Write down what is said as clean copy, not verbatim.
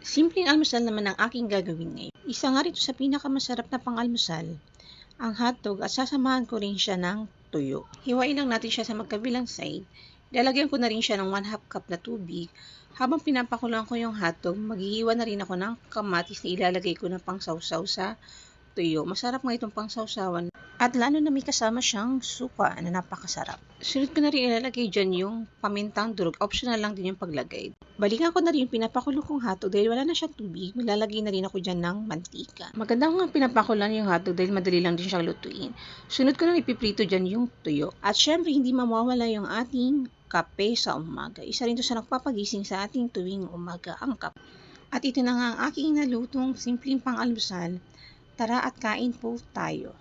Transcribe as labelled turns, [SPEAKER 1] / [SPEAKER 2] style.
[SPEAKER 1] Simpleng almusal naman ang aking gagawin ngayon. Isa nga rito sa pinakamasarap na pang-almusal, ang hotdog at sasamahan ko rin siya ng tuyo. Hiwain lang natin siya sa magkabilang side. Ilalagyan ko na rin siya ng 1/2 cup na tubig. Habang pinapakuloan ko yung hotdog, maghihiwa na rin ako ng kamatis na ilalagay ko na pangsawsaw sa tuyo. Masarap nga itong pangsawsawan at lalo na may kasama siyang suka na napakasarap. Sunod ko na rin ilalagay dyan yung pamintang durog. Optional lang din yung paglagay. Balikan ko na rin yung pinapakulo kong hotdog dahil wala na siyang tubig. Maglalagay na rin ako dyan ng mantika. Maganda nga pinapakulan yung hotdog dahil madali lang din siyang lutuin. Sunod ko na ipiprito dyan yung tuyo. At syempre hindi mawawala yung ating kape sa umaga. Isa rin to sa nagpapagising sa ating tuwing umaga, ang kape. At ito na nga ang aking nalutong simpleng pang-almusal. Tara at kain po tayo.